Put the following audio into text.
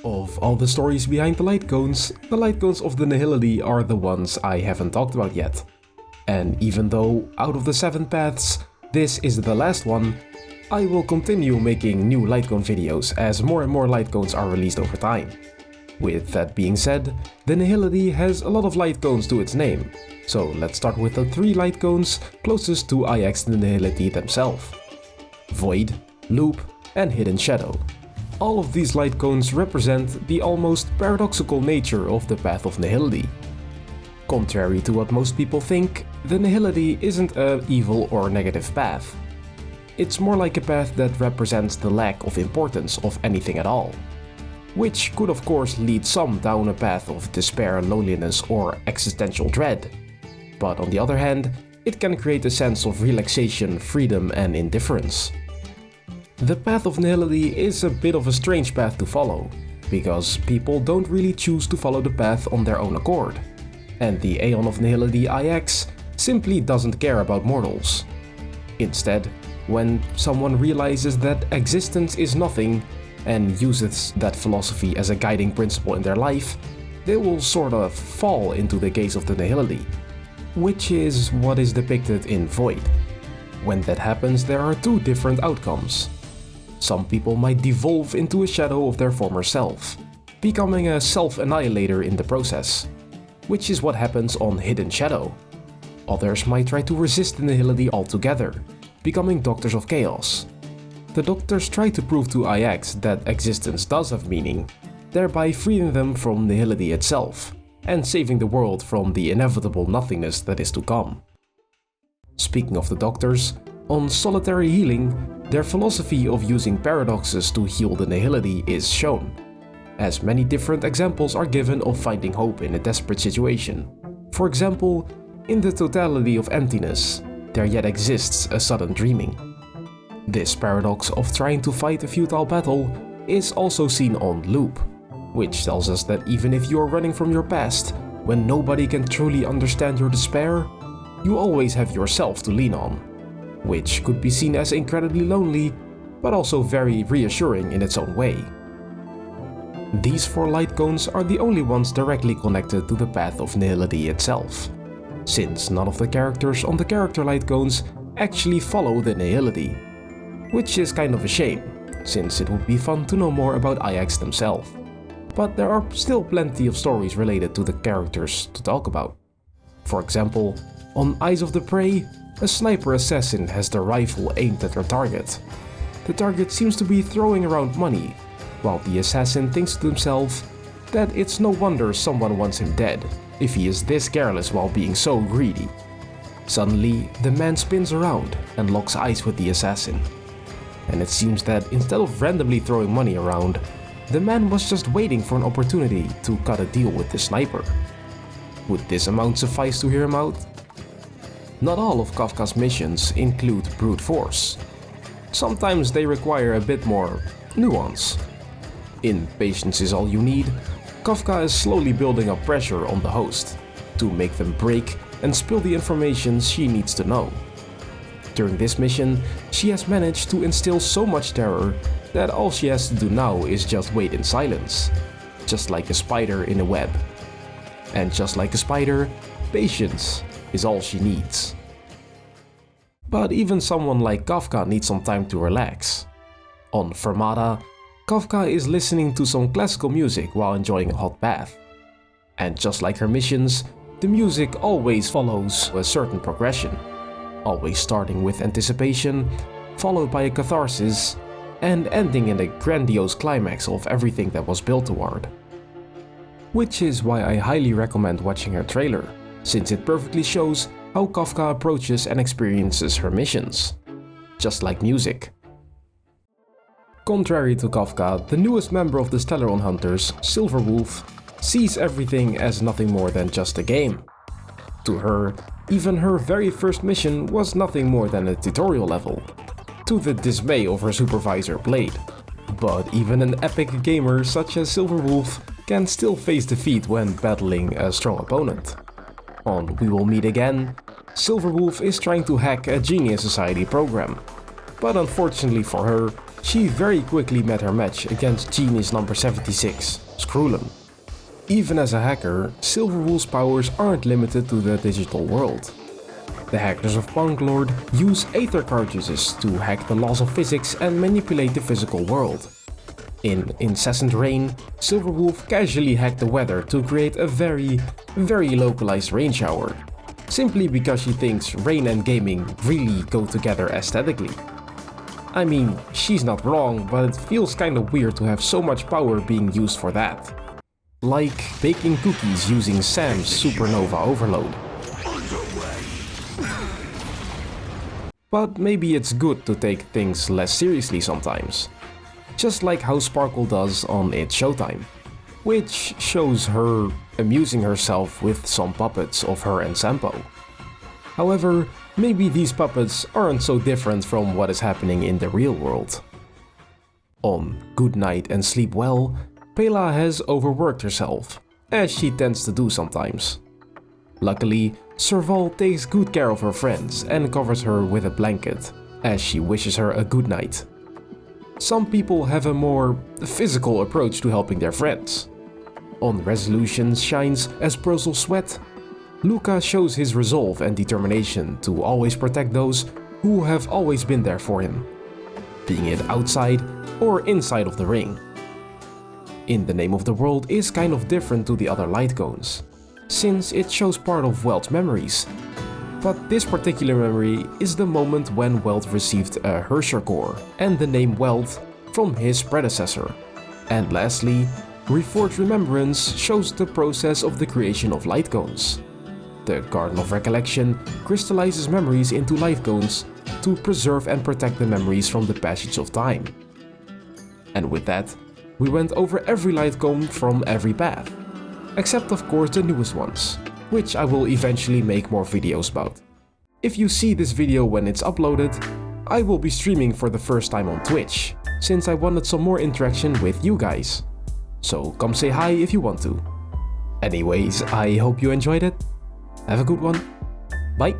Of all the stories behind the Lightcones of the Nihility are the ones I haven't talked about yet. And even though, out of the 7 paths, this is the last one, I will continue making new Lightcone videos as more and more Lightcones are released over time. With that being said, the Nihility has a lot of Lightcones to its name, so let's start with the 3 Lightcones closest to IX the Nihility themselves: Void, Loop, and Hidden Shadow. All of these Lightcones represent the almost paradoxical nature of the Path of Nihility. Contrary to what most people think, the Nihility isn't an evil or negative path. It's more like a path that represents the lack of importance of anything at all. Which could of course lead some down a path of despair, loneliness, or existential dread. But on the other hand, it can create a sense of relaxation, freedom, and indifference. The Path of Nihility is a bit of a strange path to follow, because people don't really choose to follow the path on their own accord, and the Aeon of Nihility IX simply doesn't care about mortals. Instead, when someone realizes that existence is nothing and uses that philosophy as a guiding principle in their life, they will sort of fall into the gaze of the Nihility, which is what is depicted in Void. When that happens, there are 2 different outcomes. Some people might devolve into a shadow of their former self, becoming a self-annihilator in the process, which is what happens on Hidden Shadow. Others might try to resist the Nihility altogether, becoming Doctors of Chaos. The Doctors try to prove to IX that existence does have meaning, thereby freeing them from Nihility itself, and saving the world from the inevitable nothingness that is to come. Speaking of the Doctors, on Solitary Healing, their philosophy of using paradoxes to heal the Nihility is shown, as many different examples are given of finding hope in a desperate situation. For example, in the totality of emptiness, there yet exists a sudden dreaming. This paradox of trying to fight a futile battle is also seen on Loop, which tells us that even if you are running from your past, when nobody can truly understand your despair, you always have yourself to lean on, which could be seen as incredibly lonely, but also very reassuring in its own way. These 4 Lightcones are the only ones directly connected to the Path of Nihility itself, since none of the characters on the character Lightcones actually follow the Nihility, which is kind of a shame, since it would be fun to know more about IX themselves. But there are still plenty of stories related to the characters to talk about. For example, on Eyes of the Prey, a sniper assassin has the rifle aimed at her target. The target seems to be throwing around money, while the assassin thinks to himself that it's no wonder someone wants him dead, if he is this careless while being so greedy. Suddenly, the man spins around and locks eyes with the assassin. And it seems that instead of randomly throwing money around, the man was just waiting for an opportunity to cut a deal with the sniper. Would this amount suffice to hear him out? Not all of Kofka's missions include brute force. Sometimes they require a bit more nuance. In Patience is All You Need, Kofka is slowly building up pressure on the host to make them break and spill the information she needs to know. During this mission, she has managed to instill so much terror that all she has to do now is just wait in silence, just like a spider in a web. And just like a spider, patience is all she needs. But even someone like Kofka needs some time to relax. On Fermata, Kofka is listening to some classical music while enjoying a hot bath. And just like her missions, the music always follows a certain progression, always starting with anticipation, followed by a catharsis, and ending in a grandiose climax of everything that was built toward. Which is why I highly recommend watching her trailer, since it perfectly shows how Kofka approaches and experiences her missions, just like music. Contrary to Kofka, the newest member of the Stellaron Hunters, Silverwolf, sees everything as nothing more than just a game. To her, even her very first mission was nothing more than a tutorial level, to the dismay of her supervisor Blade. But even an epic gamer such as Silverwolf can still face defeat when battling a strong opponent. On We Will Meet Again, Silverwolf is trying to hack a Genius Society program, but unfortunately for her, she very quickly met her match against genius number 76, Screwlum. Even as a hacker, Silverwolf's powers aren't limited to the digital world. The hackers of Punklord use Aether cartridges to hack the laws of physics and manipulate the physical world. In Incessant Rain, Silverwolf casually hacked the weather to create a very localized rain shower, simply because she thinks rain and gaming really go together aesthetically. I mean, she's not wrong, but it feels kinda weird to have so much power being used for that. Like baking cookies using Sam's Supernova Overload. But maybe it's good to take things less seriously sometimes. Just like how Sparkle does on It's Showtime, which shows her amusing herself with some puppets of her and Sampo. However, maybe these puppets aren't so different from what is happening in the real world. On Good Night and Sleep Well, Pela has overworked herself, as she tends to do sometimes. Luckily, Serval takes good care of her friends and covers her with a blanket, as she wishes her a good night. Some people have a more physical approach to helping their friends. On Resolution shines as Brussels Sweat, Luca shows his resolve and determination to always protect those who have always been there for him, being it outside or inside of the ring. In the Name of the World is kind of different to the other Lightcones, since it shows part of Welt's memories. But this particular memory is the moment when Welt received a Hersher core and the name Welt from his predecessor. And lastly, Reforged Remembrance shows the process of the creation of Lightcones. The Garden of Recollection crystallizes memories into Lightcones to preserve and protect the memories from the passage of time. And with that, we went over every Lightcone from every path, except of course the newest ones, which I will eventually make more videos about. If you see this video when it's uploaded, I will be streaming for the first time on Twitch, since I wanted some more interaction with you guys. So come say hi if you want to. Anyways, I hope you enjoyed it. Have a good one. Bye.